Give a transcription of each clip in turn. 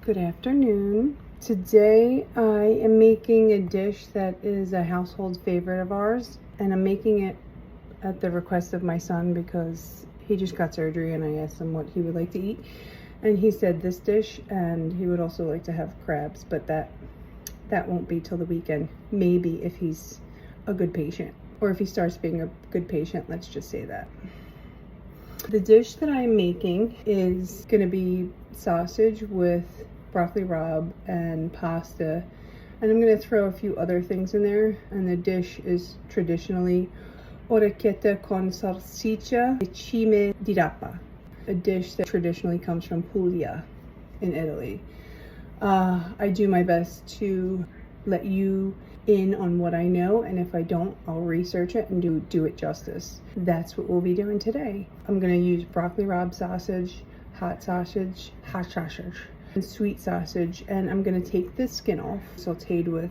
Good afternoon. Today I am making a dish that is a household favorite of ours, and I'm making it at the request of my son because he just got surgery and I asked him what he would like to eat, and he said this dish, and he would also like to have crabs, but that won't be till the weekend, maybe, if he's a good patient, or if he starts being a good patient, let's just say that. The dish that I'm making is gonna be sausage with broccoli rabe and pasta, and I'm gonna throw a few other things in there. And the dish is traditionally orecchiette con salsiccia e CIME di Rapa, a dish that traditionally comes from Puglia in Italy. I do my best to let you in on what I know, and if I don't, I'll research it and do it justice. That's what we'll be doing today. I'm gonna use broccoli rabe sausage, hot sausage, and sweet sausage, and I'm gonna take the skin off, sauteed with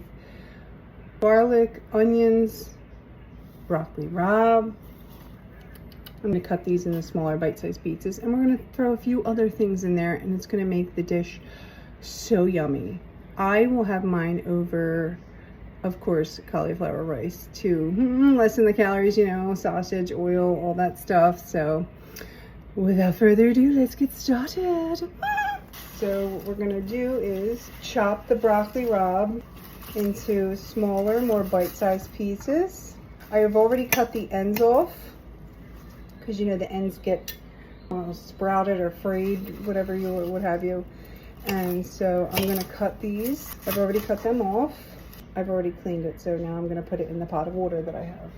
garlic, onions, broccoli rabe. I'm gonna cut these into smaller bite-sized pieces, and we're gonna throw a few other things in there, and it's gonna make the dish so yummy. I will have mine over, of course, cauliflower rice to lessen the calories, you know, sausage, oil, all that stuff. So without further ado, let's get started. So what we're gonna do is chop the broccoli rabe into smaller, more bite-sized pieces. I have already cut the ends off because, you know, the ends get sprouted or frayed, whatever you would have you. And so I'm gonna cut these. I've already cut them off. I've already cleaned it, so now I'm gonna put it in the pot of water that I have,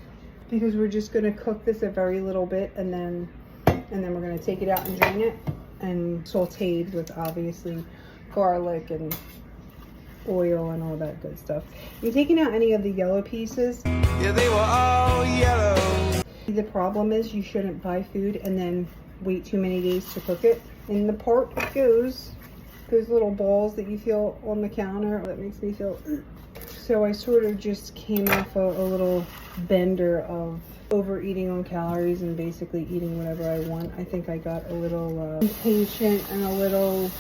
because we're just gonna cook this a very little bit, and then we're gonna take it out and drain it, and sauteed with obviously garlic and oil and all that good stuff. I'm taking out any of the yellow pieces. Yeah, they were all yellow. The problem is you shouldn't buy food and then wait too many days to cook it. In the part goes those little balls that you feel on the counter. That makes me feel. So I sort of just came off a little bender of overeating on calories and basically eating whatever I want. I think I got a little impatient and a little,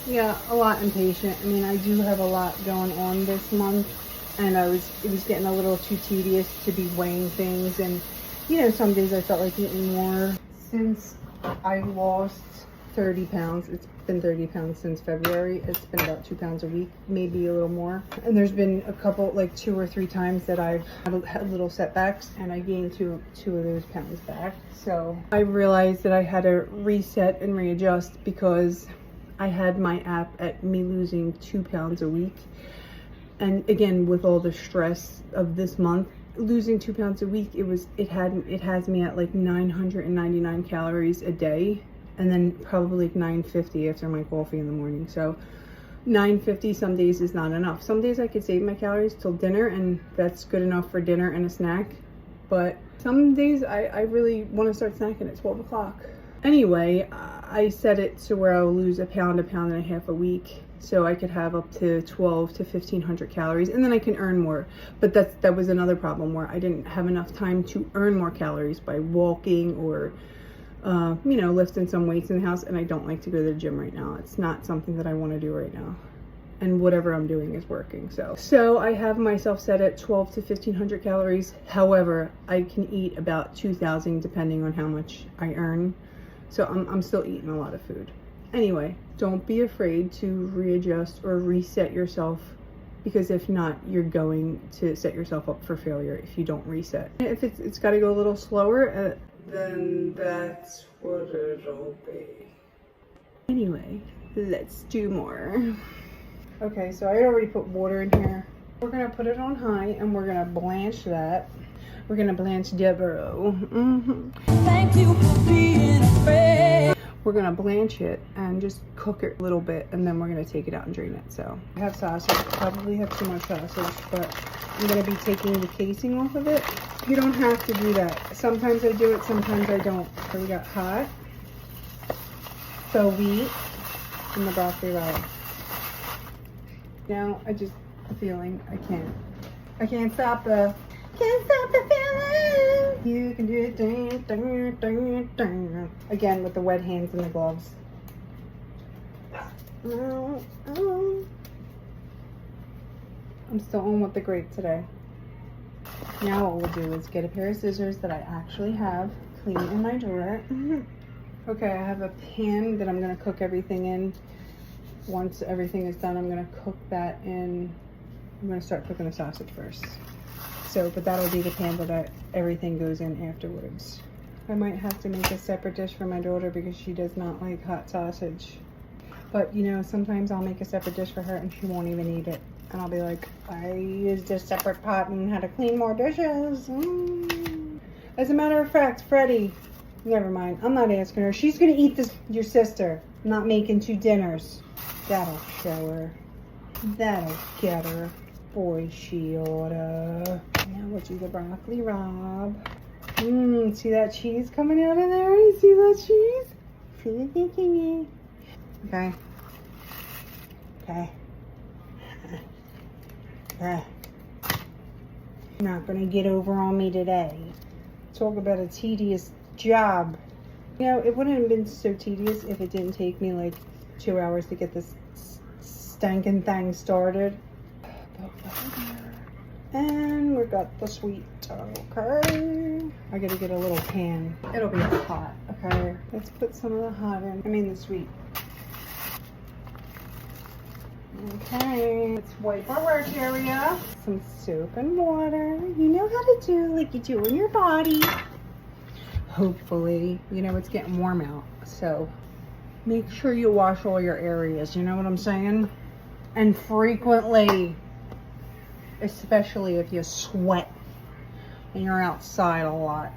yeah, a lot impatient. I mean, I do have a lot going on this month, and it was getting a little too tedious to be weighing things, and you know, some days I felt like eating more. Since I lost 30 pounds, it's been 30 pounds since February. It's been about 2 pounds a week, maybe a little more. And there's been a couple, like 2 or 3 times that I've had little setbacks, and I gained two of those pounds back. So I realized that I had to reset and readjust, because I had my app at me losing 2 pounds a week. And again, with all the stress of this month, losing 2 pounds a week, it has me at like 999 calories a day. And then probably like 950 after my coffee in the morning. So 950 some days is not enough. Some days I could save my calories till dinner, and that's good enough for dinner and a snack. But some days I really want to start snacking at 12 o'clock. Anyway, I set it to where I'll lose a pound and a half a week. So I could have up to 12 to 1500 calories, and then I can earn more. But that was another problem, where I didn't have enough time to earn more calories by walking or you know, lifting some weights in the house, and I don't like to go to the gym right now. It's not something that I want to do right now, and whatever I'm doing is working. So I have myself set at 12 to 1500 calories. However, I can eat about 2000 depending on how much I earn. So I'm still eating a lot of food. Anyway, don't be afraid to readjust or reset yourself, because if not, you're going to set yourself up for failure if you don't reset. If it's got to go a little slower, then that's what it'll be. Anyway, let's do more. Okay, so I already put water in here. We're gonna put it on high, and we're gonna blanch that. We're gonna blanch Devereaux. Thank you for being afraid. We're gonna blanch it and just cook it a little bit, and then we're gonna take it out and drain it. So I have sausage, probably have too much sausage, but I'm gonna be taking the casing off of it. You don't have to do that. Sometimes I do it, sometimes I don't. So we got hot, the wheat, and the broccoli rabe. Now I just feeling I can't stop the feeling. You can do it. Dun, dun, dun, dun. Again with the wet hands and the gloves. I'm still on with the grate today. Now what we'll do is get a pair of scissors that I actually have clean in my drawer. Okay, I have a pan that I'm gonna cook everything in. Once everything is done, I'm gonna cook that in. I'm gonna start cooking the sausage first. So, but that'll be the pan that everything goes in afterwards. I might have to make a separate dish for my daughter because she does not like hot sausage. But you know, sometimes I'll make a separate dish for her and she won't even eat it. And I'll be like, I used a separate pot and had to clean more dishes. As a matter of fact, Freddie, never mind. I'm not asking her. She's gonna eat this, your sister. I'm not making 2 dinners. That'll show her. That'll get her. Boy, she oughta. Now we'll do the broccoli rabe. See that cheese coming out of there? You see that cheese? Okay. Okay. You're not gonna get over on me today. Talk about a tedious job. You know, it wouldn't have been so tedious if it didn't take me like 2 hours to get this stinking thing started. And we got the sweet. Okay. I gotta get a little pan. It'll be hot. Okay. Let's put some of the hot in. I mean the sweet. Okay, let's wipe our work area. Some soap and water. You know how to do like you do in your body. Hopefully, you know, it's getting warm out. So make sure you wash all your areas. You know what I'm saying? And frequently, especially if you sweat and you're outside a lot.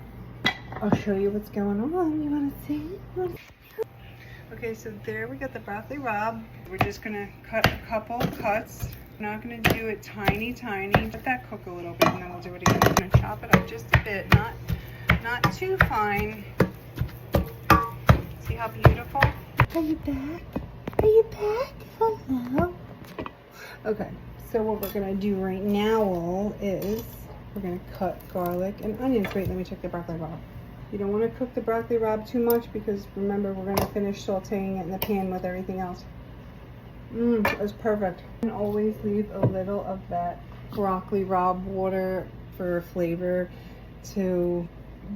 I'll show you what's going on. You want to see? Okay, so there we got the broccoli rabe. We're just gonna cut a couple cuts. I'm not gonna do it tiny. Let that cook a little bit and then we'll do it again. I'm gonna chop it up just a bit, not too fine. See how beautiful? Are you back? Are you back? Hello? Okay, so what we're gonna do right now is we're gonna cut garlic and onions. Wait, let me check the broccoli rabe. You don't want to cook the broccoli rabe too much because remember we're going to finish sauteing it in the pan with everything else. It was perfect. And always leave a little of that broccoli rabe water for flavor to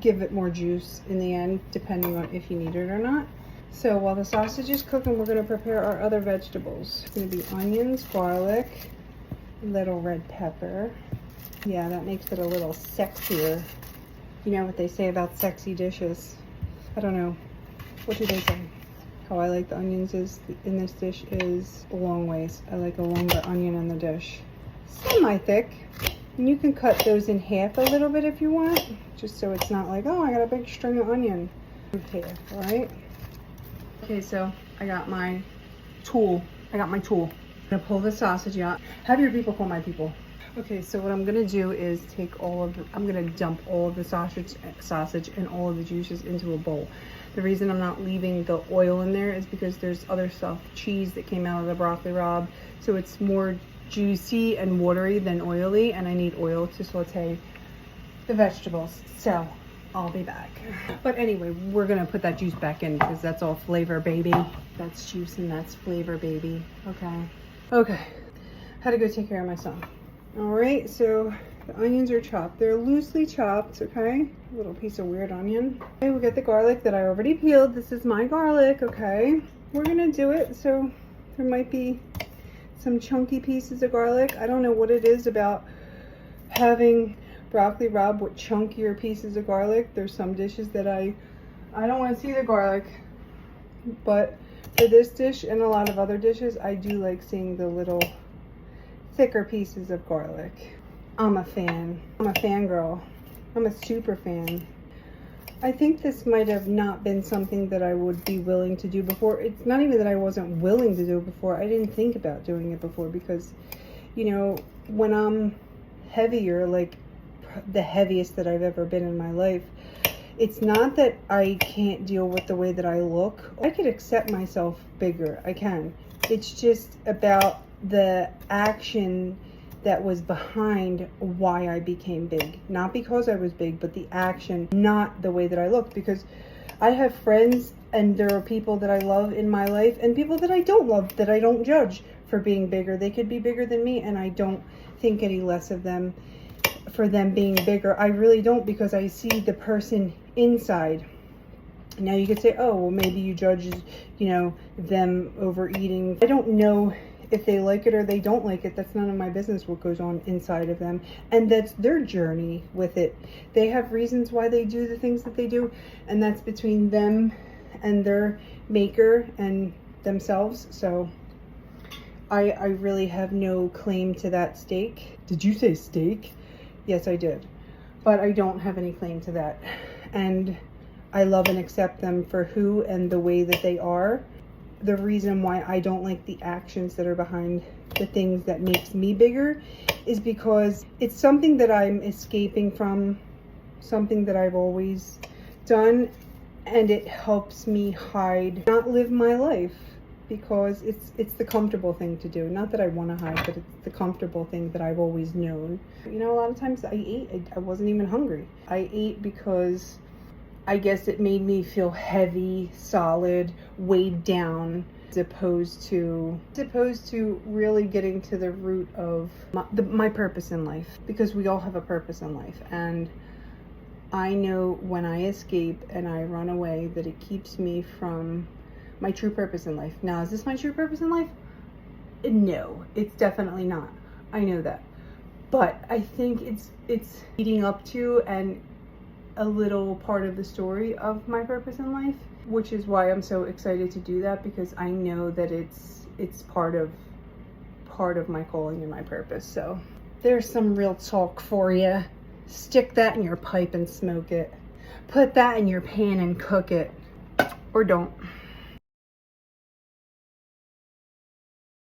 give it more juice in the end, depending on if you need it or not. So while the sausage is cooking, we're going to prepare our other vegetables. It's going to be onions, garlic, little red pepper. Yeah, that makes it a little sexier. You know what they say about sexy dishes. I don't know. What do they say? How I like the onions is in this dish is a long ways. I like a longer onion in the dish. Semi-thick. And you can cut those in half a little bit if you want. Just so it's not like, oh, I got a big string of onion. Okay, all right? Okay, so I got my tool. I'm gonna pull the sausage out. Have your people call my people. Okay, so what I'm gonna do is I'm gonna dump all of the sausage and all of the juices into a bowl. The reason I'm not leaving the oil in there is because there's other stuff, cheese that came out of the broccoli rabe, so it's more juicy and watery than oily, and I need oil to saute the vegetables. So I'll be back. But anyway, we're gonna put that juice back in because that's all flavor, baby. That's juice and that's flavor, baby. Okay. Had to go take care of my son. All right, so the onions are chopped. They're loosely chopped, okay? A little piece of weird onion. Okay, we got the garlic that I already peeled. This is my garlic, okay? We're gonna do it, so there might be some chunky pieces of garlic. I don't know what it is about having broccoli rabe with chunkier pieces of garlic. There's some dishes that I don't want to see the garlic, but for this dish and a lot of other dishes, I do like seeing the little thicker pieces of garlic. I'm a fan. I'm a fangirl. I'm a super fan. I think this might have not been something that I would be willing to do before. It's not even that I wasn't willing to do it before. I didn't think about doing it before because, you know, when I'm heavier, like the heaviest that I've ever been in my life, it's not that I can't deal with the way that I look. I could accept myself bigger. I can. It's just about the action that was behind why I became big. Not because I was big, but the action, not the way that I looked. Because I have friends And there are people that I love in my life and people that I don't love, that I don't judge for being bigger. They could be bigger than me, and I don't think any less of them for them being bigger. I really don't, because I see the person inside. Now you could say, oh, well, maybe you judge, you know, them overeating. I don't know if they like it or they don't like it. That's none of my business what goes on inside of them. And that's their journey with it. They have reasons why they do the things that they do, and that's between them and their maker and themselves. So I really have no claim to that steak. Did you say steak? Yes, I did. But I don't have any claim to that. And I love and accept them for who and the way that they are. The reason why I don't like the actions that are behind the things that makes me bigger is because it's something that I'm escaping from, something that I've always done, and it helps me hide, not live my life, because it's the comfortable thing to do. Not that I want to hide, but it's the comfortable thing that I've always known. You know, a lot of times I ate, I wasn't even hungry. I ate because I guess it made me feel heavy, solid, weighed down, as opposed to really getting to the root of my purpose in life, because we all have a purpose in life. And I know when I escape and I run away that it keeps me from my true purpose in life. Now, is this my true purpose in life? No, it's definitely not. I know that. But I think it's leading up to and a little part of the story of my purpose in life, which is why I'm so excited to do that, because I know that it's part of my calling and my purpose. So there's some real talk for you. Stick that in your pipe and smoke it. Put that in your pan and cook it, or don't.